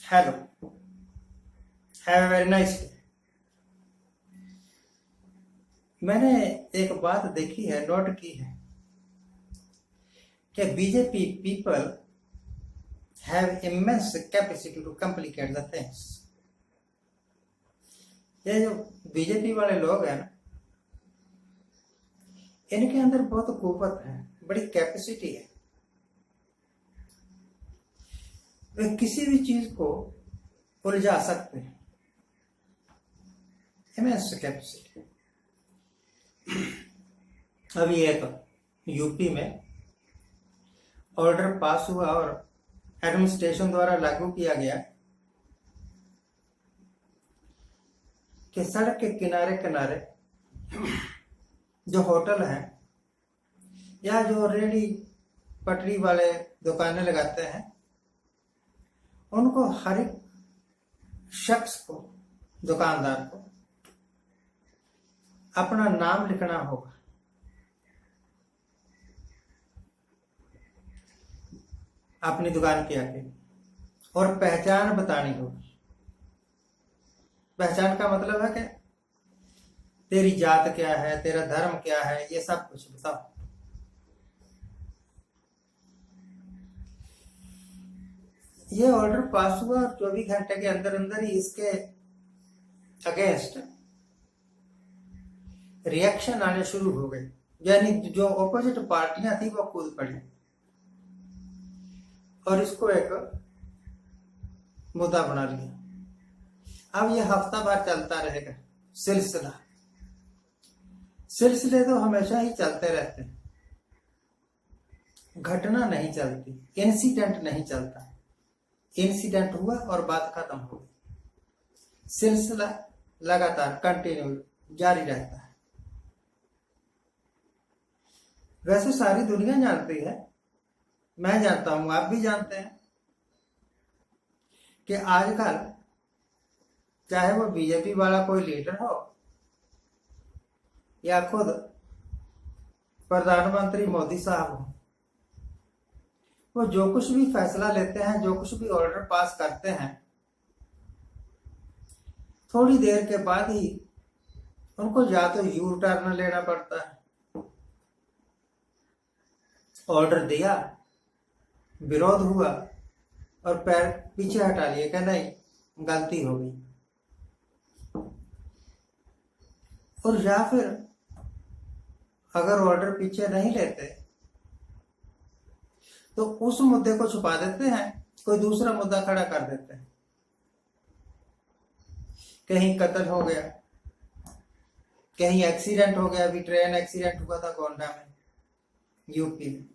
Hello, have a very nice day. मैंने एक बात देखी है, नोट की है कि BJP people have immense capacity to complicate the things. ये जो बीजेपी वाले लोग हैं ना, इनके अंदर बहुत कुव्वत है, बड़ी कैपेसिटी है। वे किसी भी चीज को उलझा सकते हैं। Immense capacity. अभी एक यूपी में ऑर्डर पास हुआ और एडमिनिस्ट्रेशन द्वारा लागू किया गया कि सड़क के किनारे किनारे जो होटल हैं या जो रेडी पटरी वाले दुकानें लगाते हैं, उनको हर एक शख्स को, दुकानदार को अपना नाम लिखना होगा। अपनी दुकान के आगे और पहचान बतानी होगी। पहचान का मतलब है कि तेरी जात क्या है, तेरा धर्म क्या है, ये सब कुछ बताओ। ये ऑर्डर पास हुआ और 24 घंटे के अंदर अंदर ही इसके अगेंस्ट रिएक्शन आने शुरू हो गए। यानी जो ऑपोजिट पार्टियां थी वो कूद पड़ी और इसको एक मुद्दा बना लिया। अब ये हफ्ता भर चलता रहेगा सिलसिला। सिलसिले तो हमेशा ही चलते रहते हैं, घटना नहीं चलती, इंसिडेंट नहीं चलता। इंसिडेंट हुआ और बात खत्म हो गई। सिलसिला लगातार कंटिन्यू जारी रहता है। वैसे सारी दुनिया जानती है, मैं जानता हूं, आप भी जानते हैं कि आजकल चाहे वो बीजेपी वाला कोई लीडर हो या खुद प्रधानमंत्री मोदी साहब हो, वो जो कुछ भी फैसला लेते हैं, जो कुछ भी ऑर्डर पास करते हैं, थोड़ी देर के बाद ही उनको या तो यू टर्न लेना पड़ता है। ऑर्डर दिया, विरोध हुआ और पैर पीछे हटा लिए कि नहीं, गलती हो गई। और या फिर अगर ऑर्डर पीछे नहीं लेते तो उस मुद्दे को छुपा देते हैं, कोई दूसरा मुद्दा खड़ा कर देते हैं। कहीं कत्ल हो गया, कहीं एक्सीडेंट हो गया। अभी ट्रेन एक्सीडेंट हुआ था गोंडा में, यूपी में,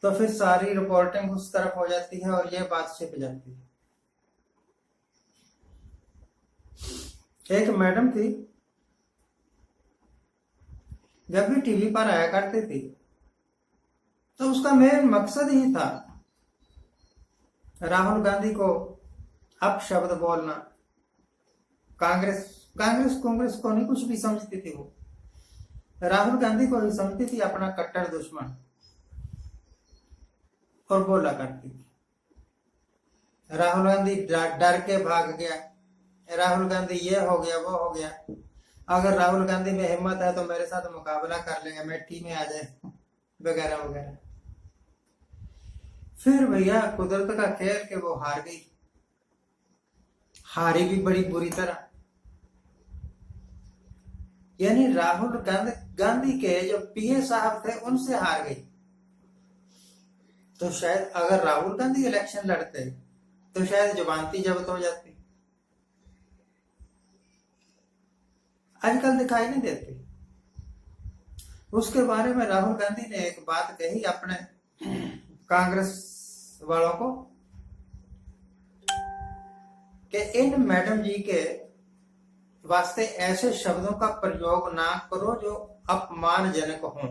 तो फिर सारी रिपोर्टिंग उस तरफ हो जाती है और ये बात छिप जाती है। एक मैडम थी, जब भी टीवी पर आया करती थी तो उसका मेन मकसद ही था राहुल गांधी को अपशब्द बोलना। कांग्रेस कांग्रेस को नहीं कुछ भी समझती थी वो, राहुल गांधी को ही समझती थी अपना कट्टर दुश्मन और बोला करती थी। राहुल गांधी डर के भाग गया, राहुल गांधी ये हो गया, वो हो गया। अगर राहुल गांधी में हिम्मत है तो मेरे साथ मुकाबला कर लेंगे, मिट्टी में आ जाए, वगैरह वगैरह। फिर भैया कुदरत का खेल के वो हार गई, हारी भी बड़ी बुरी तरह। यानी राहुल गांधी के जो पीए साहब थे उनसे हार गई। तो शायद अगर राहुल गांधी इलेक्शन लड़ते तो शायद जमानती जब्त हो जाती। आजकल दिखाई नहीं देती। उसके बारे में राहुल गांधी ने एक बात कही अपने कांग्रेस वालों को कि इन मैडम जी के वास्ते ऐसे शब्दों का प्रयोग ना करो जो अपमानजनक हो।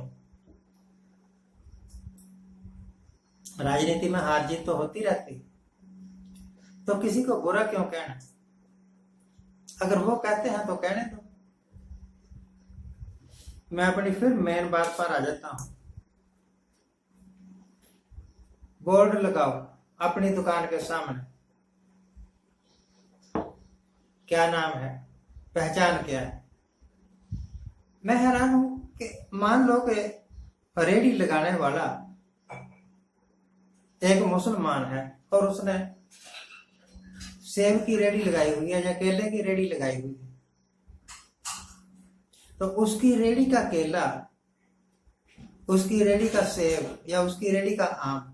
राजनीति में हार जीत तो होती रहती, तो किसी को बुरा क्यों कहना। अगर वो कहते हैं तो कहने दो। मैं अपनी फिर मेन बात पर आ जाता हूं। बोर्ड लगाओ, अपनी दुकान के सामने, क्या नाम है, पहचान क्या है। मैं हैरान हूं कि मान लो कि रेडी लगाने वाला एक मुसलमान है और उसने सेब की रेडी लगाई हुई है या केले की रेडी लगाई हुई है, तो उसकी रेडी का केला, उसकी रेडी का सेब या उसकी रेडी का आम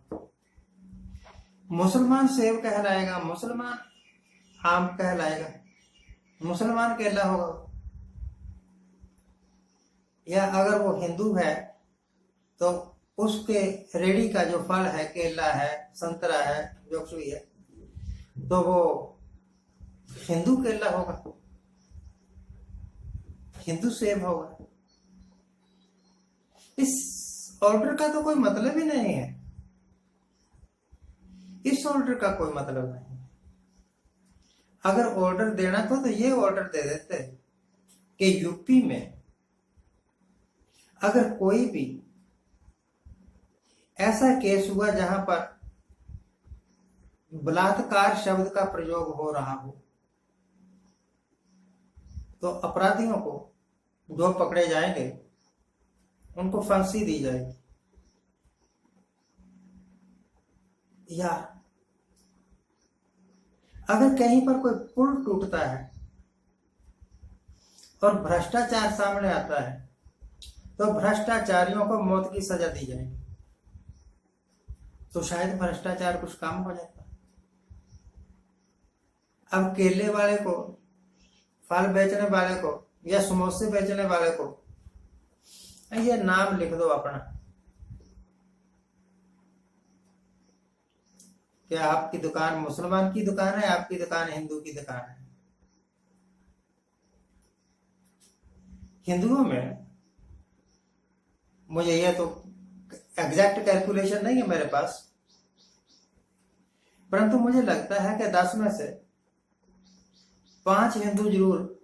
मुसलमान सेब कहलाएगा, मुसलमान आम कहलाएगा, मुसलमान केला होगा। या अगर वो हिंदू है तो उसके रेडी का जो फल है, केला है, संतरा है, जो कुछ भी है, तो वो हिंदू केला होगा, हिंदू सेब होगा। इस ऑर्डर का तो कोई मतलब ही नहीं है, इस ऑर्डर का कोई मतलब नहीं। अगर ऑर्डर देना तो ये ऑर्डर दे देते कि यूपी में अगर कोई भी ऐसा केस हुआ जहां पर बलात्कार शब्द का प्रयोग हो रहा हो, तो अपराधियों को जो पकड़े जाएंगे उनको फांसी दी जाएगी। या अगर कहीं पर कोई पुल टूटता है और भ्रष्टाचार सामने आता है तो भ्रष्टाचारियों को मौत की सजा दी जाएगी, तो शायद भ्रष्टाचार कुछ कम हो जाता। अब केले वाले को, फल बेचने वाले को या समोसे बेचने वाले को ये नाम लिख दो अपना, क्या आपकी दुकान मुसलमान की दुकान है, आपकी दुकान हिंदू की दुकान है। हिंदुओं में मुझे यह तो एग्जैक्ट कैलकुलेशन नहीं है मेरे पास, परंतु मुझे लगता है कि 10 में से 5 हिंदू जरूर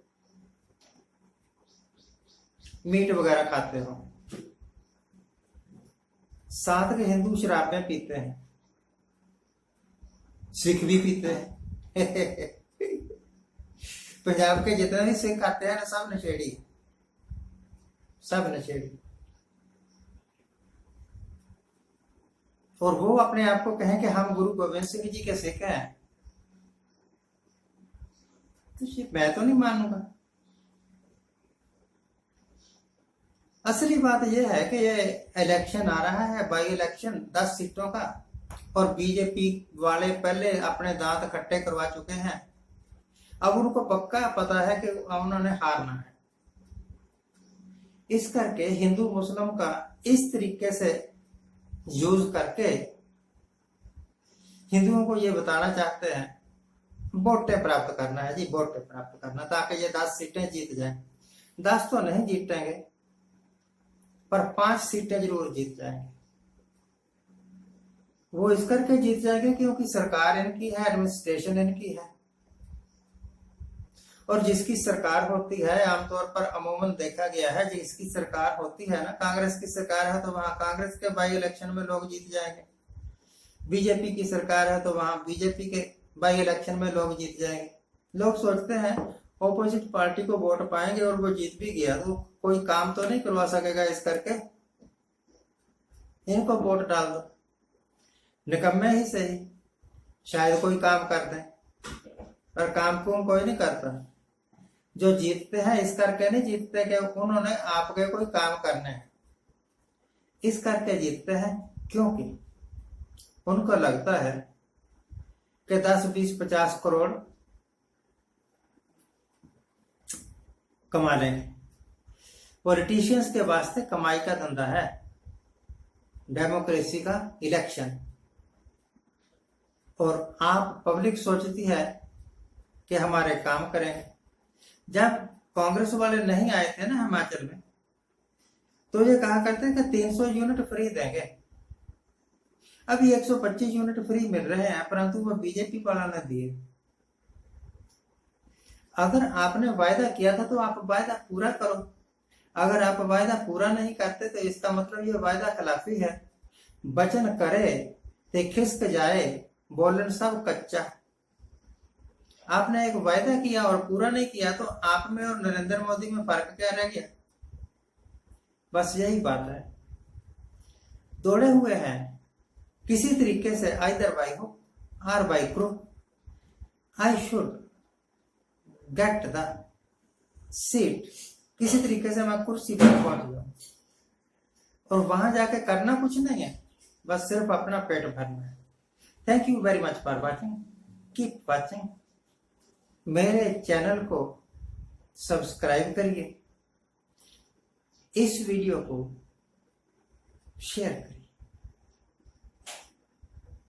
मीट वगैरह खाते हो, 7 के हिंदू शराबें पीते हैं, सिख भी पीते हैं। पंजाब के जितने भी सिख आते हैं ना, सब नशेड़ी, सब नशेड़ी। और वो अपने आप को कहें कि हम गुरु गोविंद सिंह जी के सिख हैं, तो मैं तो नहीं मानूंगा। असली बात यह है कि ये इलेक्शन आ रहा है, बाई इलेक्शन 10 सीटों का, और बीजेपी वाले पहले अपने दांत खट्टे करवा चुके हैं। अब उनको पक्का पता है कि उन्होंने हारना है, इस करके हिंदू मुस्लिम का इस तरीके से यूज करके हिंदुओं को ये बताना चाहते हैं वोटें प्राप्त करना है जी, वोटें प्राप्त करना, ताकि ये 10 सीटें जीत जाएं। 10 तो नहीं जीतेंगे पर 5 सीटें जरूर जीत जाएंगे। वो इस करके जीत जाएंगे क्योंकि सरकार इनकी है, एडमिनिस्ट्रेशन इनकी है, और जिसकी सरकार होती है, आमतौर पर अमूमन देखा गया है, जिसकी सरकार होती है ना, कांग्रेस की सरकार है तो वहां कांग्रेस के बाई इलेक्शन में लोग जीत जाएंगे, बीजेपी की सरकार है तो वहां बीजेपी के बाई इलेक्शन में लोग जीत जाएंगे। लोग सोचते हैं ऑपोजिट पार्टी को वोट पाएंगे और वो जीत भी गया तो कोई काम तो नहीं करवा सकेगा, इस करके इनको वोट डाल दो, निकम्मे ही सही, शायद कोई काम कर दें, पर काम को कोई नहीं करता। जो जीतते हैं इस करके नहीं जीतते कि उन्होंने आपके कोई काम करने हैं, इस करके जीतते हैं क्योंकि उनको लगता है कि 10, 20, 50 करोड़ कमा लेंगे। पॉलिटिशियंस के वास्ते कमाई का धंधा है, डेमोक्रेसी का इलेक्शन, और आप पब्लिक सोचती है कि हमारे काम करेंगे। जब कांग्रेस वाले नहीं आए थे ना हिमाचल में, तो ये कहा करते हैं कि 300 यूनिट फ्री देंगे। अभी 125 यूनिट फ्री मिल रहे हैं, परंतु वो बीजेपी वाला ने दिए। अगर आपने वायदा किया था तो आप वायदा पूरा करो, अगर आप वायदा पूरा नहीं करते तो इसका मतलब ये वायदा खिलाफी है। वचन करे ते खिसक जाए, बोलन सब कच्चा। आपने एक वायदा किया और पूरा नहीं किया तो आप में और नरेंद्र मोदी में फर्क क्या रह गया? बस यही बात है। दौड़े हुए हैं किसी तरीके से, आइदर बाई हो और by crew, I should get the seat. किसी तरीके से मैं कुर्सी पर पहुंच जाऊं और वहां जाके करना कुछ नहीं है, बस सिर्फ अपना पेट भरना है। Thank you very much for watching, keep watching. मेरे चैनल को सब्सक्राइब करिए, इस वीडियो को शेयर करिए।